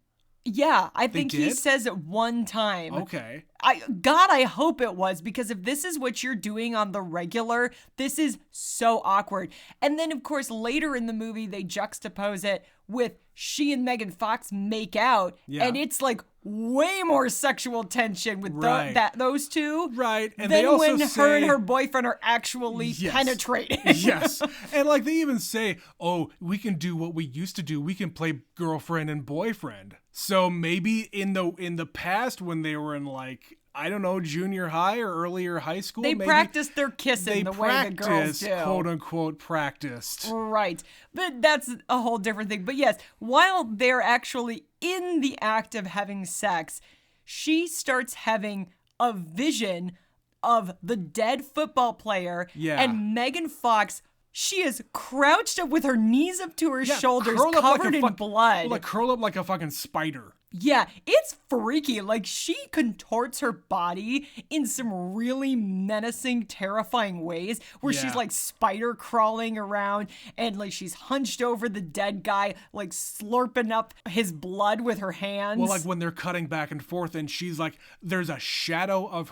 Yeah, I think he did? says it one time. Okay. I hope it was, because if this is what you're doing on the regular, this is so awkward. And then, of course, later in the movie, they juxtapose it with she and Megan Fox make out, and it's like way more sexual tension with those two. Right. And than they also when say, her and her boyfriend are actually penetrating. Yes. And like they even say, oh, we can do what we used to do. We can play girlfriend and boyfriend. So maybe in the past when they were in, like, I don't know, junior high or earlier high school, they practiced their kissing the way the girls do. Quote unquote practiced. Right. But that's a whole different thing. But yes, while they're actually in the act of having sex, she starts having a vision of the dead football player. Yeah. And Megan Fox, she is crouched up with her knees up to her shoulders, covered in blood. Like curled up like a fucking spider. Yeah, it's freaky. Like, she contorts her body in some really menacing, terrifying ways where she's like spider crawling around and like she's hunched over the dead guy, like slurping up his blood with her hands. Well, like when they're cutting back and forth and she's like, there's a shadow of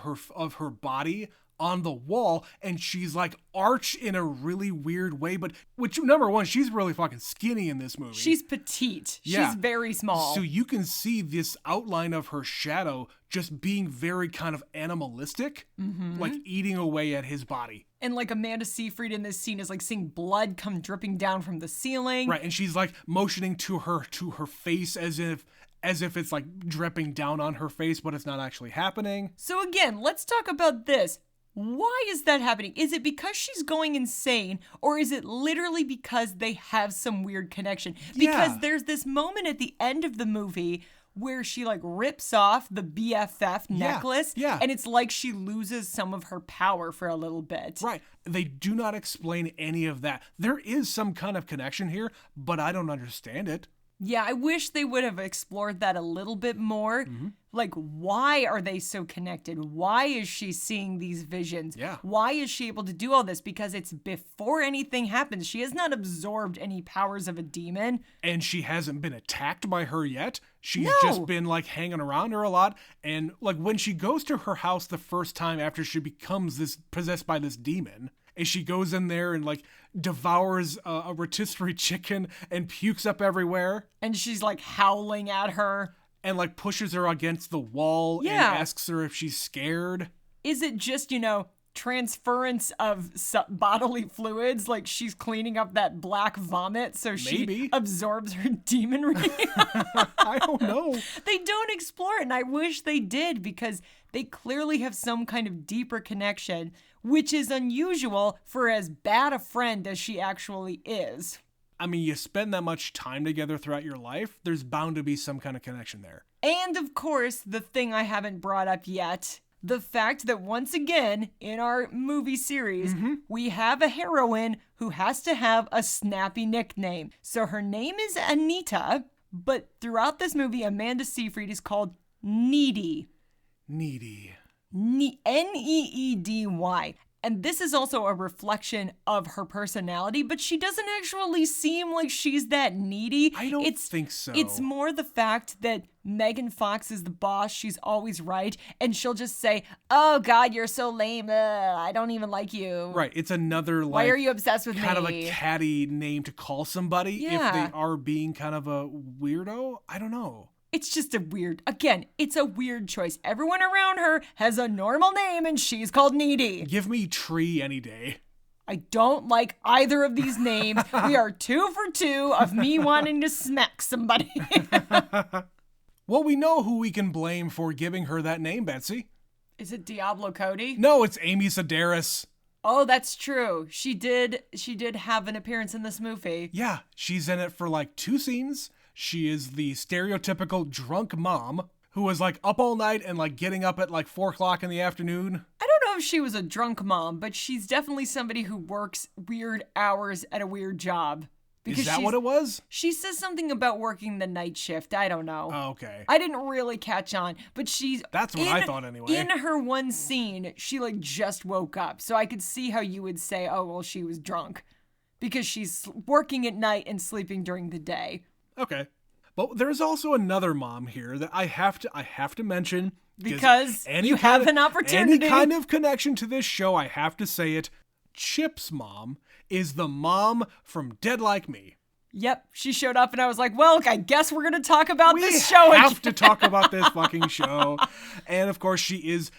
her body on the wall and she's like arched in a really weird way, but which, number one, she's really fucking skinny in this movie. She's petite. Yeah. She's very small. So you can see this outline of her shadow just being very kind of animalistic, like eating away at his body. And like Amanda Seyfried in this scene is like seeing blood come dripping down from the ceiling. Right, and she's like motioning to her face as if it's like dripping down on her face, but it's not actually happening. So again, let's talk about this. Why is that happening? Is it because she's going insane, or is it literally because they have some weird connection? Because there's this moment at the end of the movie where she like rips off the BFF necklace, and it's like she loses some of her power for a little bit. Right. They do not explain any of that. There is some kind of connection here, but I don't understand it. Yeah, I wish they would have explored that a little bit more. Like, why are they so connected? Why is she seeing these visions? Yeah. Why is she able to do all this? Because it's before anything happens. She has not absorbed any powers of a demon. And she hasn't been attacked by her yet. She's just been like hanging around her a lot. And like when she goes to her house the first time after she becomes possessed by this demon, and she goes in there and like devours a rotisserie chicken and pukes up everywhere. And she's like howling at her. And like pushes her against the wall and asks her if she's scared. Is it just, transference of bodily fluids? Like she's cleaning up that black vomit so she absorbs her demonry? I don't know. They don't explore it, and I wish they did, because they clearly have some kind of deeper connection, which is unusual for as bad a friend as she actually is. I mean, you spend that much time together throughout your life, there's bound to be some kind of connection there. And of course, the thing I haven't brought up yet, the fact that once again, in our movie series, we have a heroine who has to have a snappy nickname. So her name is Anita, but throughout this movie, Amanda Seyfried is called Needy. Needy. Needy. And this is also a reflection of her personality, but she doesn't actually seem like she's that needy. I don't think so. It's more the fact that Megan Fox is the boss. She's always right. And she'll just say, oh, God, you're so lame. I don't even like you. Right. It's another, like, why are you obsessed with kind me? of a catty name to call somebody if Yeah. they are being kind of a weirdo. I don't know. It's just it's a weird choice. Everyone around her has a normal name and she's called Needy. Give me Tree any day. I don't like either of these names. We are 2 for 2 of me wanting to smack somebody. Well, we know who we can blame for giving her that name, Betsy. Is it Diablo Cody? No, it's Amy Sedaris. Oh, that's true. She did have an appearance in this movie. Yeah, she's in it for like 2 scenes. She is the stereotypical drunk mom who was like up all night and like getting up at like 4 o'clock in the afternoon. I don't know if she was a drunk mom, but she's definitely somebody who works weird hours at a weird job. Is that what it was? She says something about working the night shift. I don't know. Oh, okay. I didn't really catch on, but That's what I thought anyway. In her one scene, she like just woke up. So I could see how you would say, oh, well, she was drunk. Because she's working at night and sleeping during the day. Okay. But there's also another mom here that I have to mention. Because you have an opportunity. Any kind of connection to this show, I have to say it. Chip's mom is the mom from Dead Like Me. Yep, she showed up and I was like, well, I guess we're going to talk about this show. We have to talk about this fucking show. And of course, she is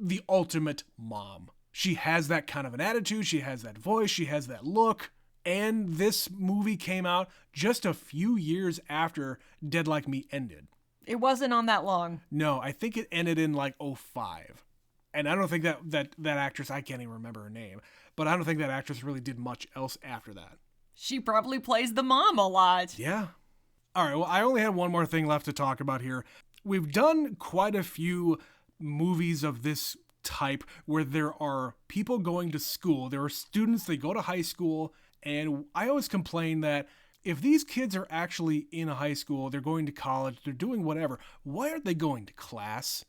the ultimate mom. She has that kind of an attitude. She has that voice. She has that look. And this movie came out just a few years after Dead Like Me ended. It wasn't on that long. No, I think it ended in like 2005. And I don't think that actress, I can't even remember her name, but I don't think that actress really did much else after that. She probably plays the mom a lot. Yeah. All right, well, I only had one more thing left to talk about here. We've done quite a few movies of this type where there are people going to school. There are students, they go to high school, and I always complain that if these kids are actually in a high school, they're going to college, they're doing whatever, why aren't they going to class?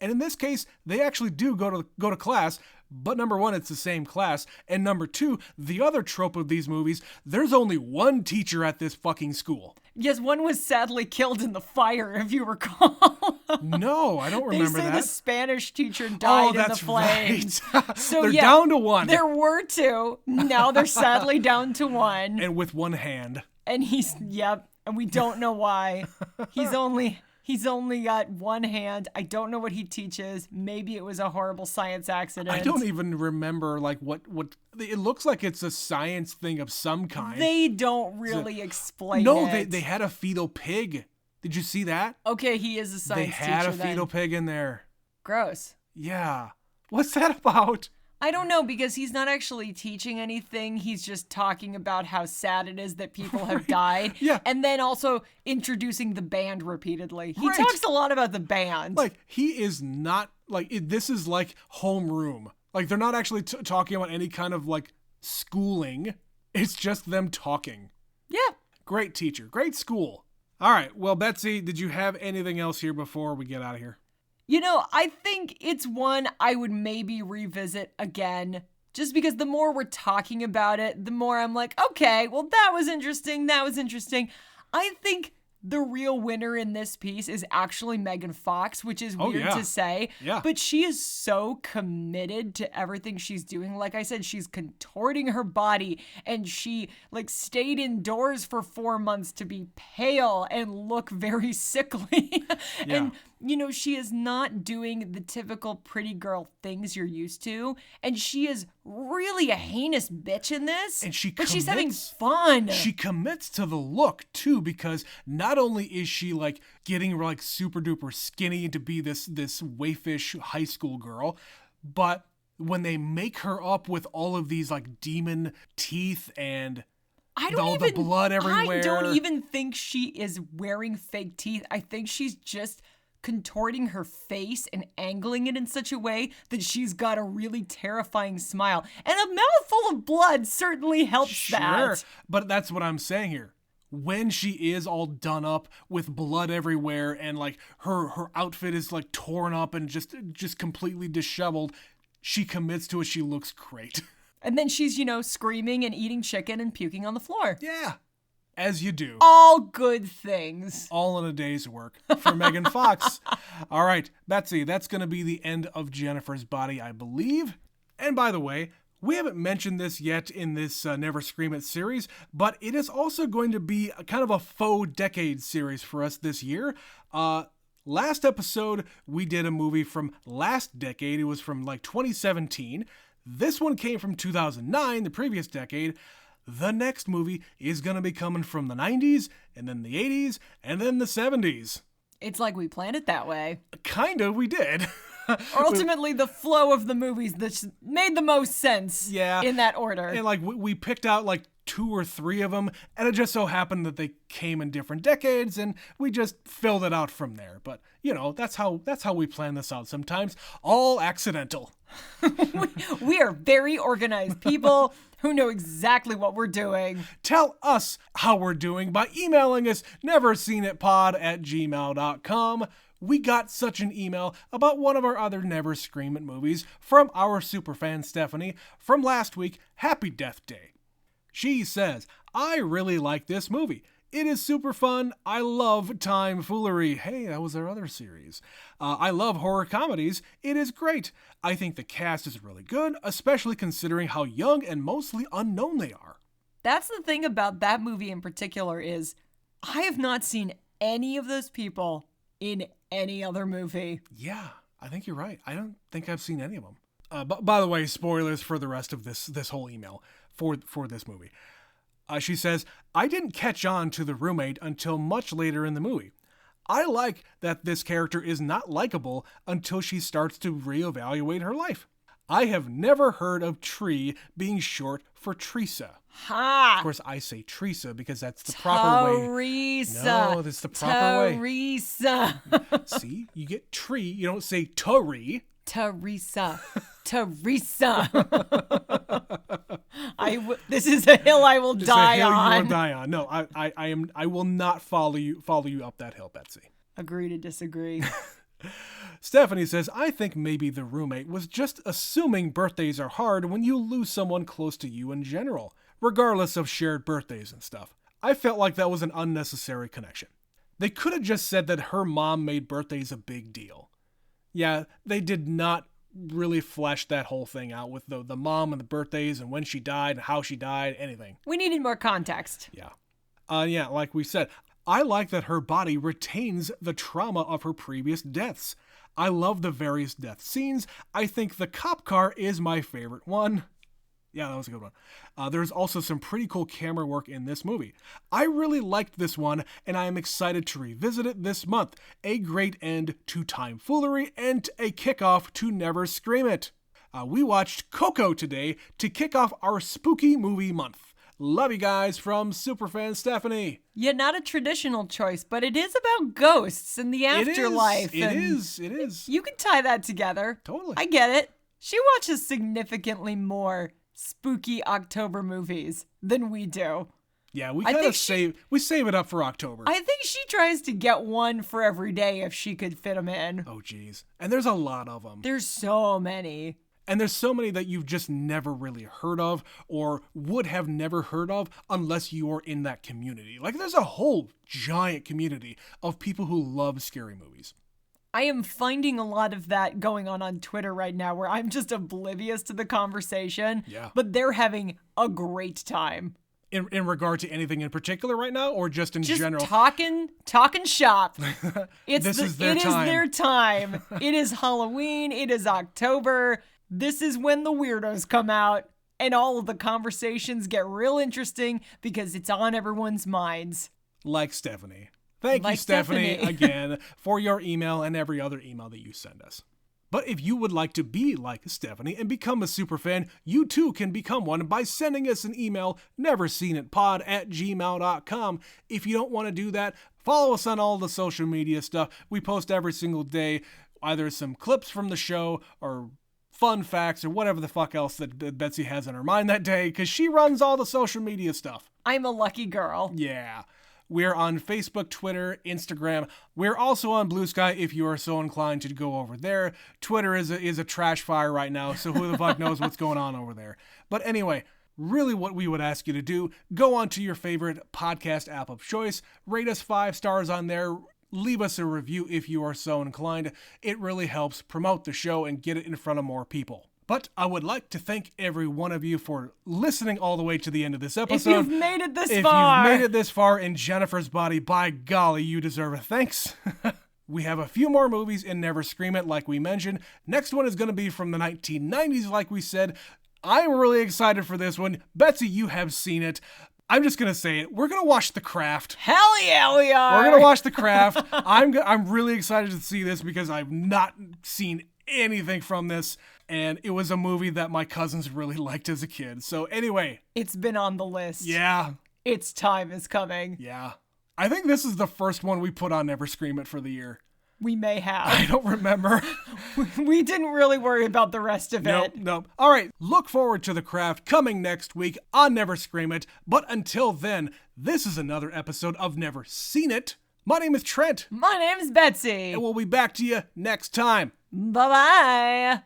And in this case, they actually do go to class, but number one, it's the same class, and number two, the other trope of these movies, there's only one teacher at this fucking school. Yes, one was sadly killed in the fire, if you recall. No, I don't remember they say that. the Spanish teacher died in the flames. Right. So they're down to one. There were 2. Now they're sadly down to 1. And with one hand. And and we don't know why. He's only got one hand. I don't know what he teaches. Maybe it was a horrible science accident. I don't even remember like what it looks like. It's a science thing of some kind. They don't really explain it. No, they had a fetal pig. Did you see that? Okay, he is a science teacher. They had a fetal pig in there. Gross. Yeah. What's that about? I don't know, because he's not actually teaching anything. He's just talking about how sad it is that people have died. Yeah. And then also introducing the band repeatedly. He Right. talks a lot about the band. Like, he is not, like, this is like homeroom. Like, they're not actually talking about any kind of, like, schooling. It's just them talking. Yeah. Great teacher. Great school. All right. Well, Betsy, did you have anything else here before we get out of here? You know, I think it's one I would maybe revisit again, just because the more we're talking about it, the more I'm like, okay, well, that was interesting. I think the real winner in this piece is actually Megan Fox, which is weird to say. Yeah. But she is so committed to everything she's doing. Like I said, she's contorting her body, and she like stayed indoors for 4 months to be pale and look very sickly. Yeah. And you know, she is not doing the typical pretty girl things you're used to. And she is really a heinous bitch in this. And but she's having fun. She commits to the look too, because not only is she like getting like super duper skinny to be this waifish high school girl, but when they make her up with all of these like demon teeth and the blood everywhere. I don't even think she is wearing fake teeth. I think she's just contorting her face and angling it in such a way that she's got a really terrifying smile. And a mouthful of blood certainly helps that. Sure, but that's what I'm saying here. When she is all done up with blood everywhere and like her outfit is like torn up and just completely disheveled, she commits to it. She looks great. And then she's, screaming and eating chicken and puking on the floor. Yeah, as you do. All good things. All in a day's work for Megan Fox. All right, Betsy, that's going to be the end of Jennifer's Body, I believe. And by the way, we haven't mentioned this yet in this Never Scream It series, but it is also going to be a kind of a faux decade series for us this year. Last episode, we did a movie from last decade. It was from 2017. This one came from 2009, the previous decade. The next movie is going to be coming from the 90s, and then the 80s, and then the 70s. It's like we planned it that way. Kind of, we did. Or ultimately, the flow of the movies that made the most sense in that order. And we picked out 2 or 3 of them, and it just so happened that they came in different decades, and we just filled it out from there. But, that's how we plan this out sometimes. All accidental. We are very organized people who know exactly what we're doing. Tell us how we're doing by emailing us neverseenitpod@gmail.com. We got such an email about one of our other Never Scream It movies from our superfan Stephanie from last week, Happy Death Day. She says, I really like this movie. It is super fun. I love time foolery. Hey, that was our other series. I love horror comedies. It is great. I think the cast is really good, especially considering how young and mostly unknown they are. That's the thing about that movie in particular is I have not seen any of those people in any other movie. Yeah, I think you're right. I don't think I've seen any of them. But by the way, spoilers for the rest of this whole email for this movie. She says, I didn't catch on to the roommate until much later in the movie. I like that this character is not likable until she starts to reevaluate her life. I have never heard of Tree being short for Teresa. Ha! Of course, I say Teresa because that's the proper way. Teresa. No, that's the proper way. Teresa. See, you get Tree, you don't say Turi. Teresa. Teresa. This is a hill I will die on. You will die on. No, I will not follow you up that hill, Betsy. Agree to disagree. Stephanie says, I think maybe the roommate was just assuming birthdays are hard when you lose someone close to you in general, regardless of shared birthdays and stuff. I felt like that was an unnecessary connection. They could have just said that her mom made birthdays a big deal. Yeah, they did not really flesh that whole thing out with the mom and the birthdays and when she died and how she died, anything. We needed more context. Yeah. Yeah, like we said, I like that her body retains the trauma of her previous deaths. I love the various death scenes. I think the cop car is my favorite one. Yeah, that was a good one. There's also some pretty cool camera work in this movie. I really liked this one, and I am excited to revisit it this month. A great end to Time Foolery and a kickoff to Never Scream It. We watched Coco today to kick off our spooky movie month. Love you guys from Superfan Stephanie. Yeah, not a traditional choice, but it is about ghosts and the afterlife. It is. You can tie that together. Totally. I get it. She watches significantly more spooky October movies than we do. Yeah, we kind of save it up for October. I think she tries to get one for every day if she could fit them in. Oh, geez. And there's a lot of them. There's so many. And there's so many that you've just never really heard of or would have never heard of unless you are in that community. Like, there's a whole giant community of people who love scary movies. I am finding a lot of that going on Twitter right now where I'm just oblivious to the conversation. Yeah. But they're having a great time. In regard to anything in particular right now or just in general? Just talking shop. It is their time. It is Halloween. It is October. This is when the weirdos come out and all of the conversations get real interesting because it's on everyone's minds. Like Stephanie. Thank you, Stephanie, again, for your email and every other email that you send us. But if you would like to be like Stephanie and become a superfan, you too can become one by sending us an email, neverseenitpod@gmail.com. If you don't want to do that, follow us on all the social media stuff. We post every single day, either some clips from the show or fun facts or whatever the fuck else that Betsy has in her mind that day, because she runs all the social media stuff. I'm a lucky girl. Yeah. We're on Facebook, Twitter, Instagram. We're also on Blue Sky if you are so inclined to go over there. Twitter is a trash fire right now, so who the fuck knows what's going on over there. But anyway, really what we would ask you to do, go on to your favorite podcast app of choice, rate us 5 stars on there, leave us a review if you are so inclined. It really helps promote the show and get it in front of more people. But I would like to thank every one of you for listening all the way to the end of this episode. If you've made it this far. If you've made it this far in Jennifer's body, by golly, you deserve a thanks. We have a few more movies in Never Scream It, like we mentioned. Next one is going to be from the 1990s, like we said. I'm really excited for this one. Betsy, you have seen it. I'm just going to say it. We're going to watch The Craft. Hell yeah, we are. We're going to watch The Craft. I'm really excited to see this because I've not seen anything from this. And it was a movie that my cousins really liked as a kid. So anyway. It's been on the list. Yeah. Its time is coming. Yeah. I think this is the first one we put on Never Scream It for the year. We may have. I don't remember. We didn't really worry about the rest of it. Nope. All right. Look forward to The Craft coming next week on Never Scream It. But until then, this is another episode of Never Seen It. My name is Trent. My name's Betsy. And we'll be back to you next time. Bye-bye.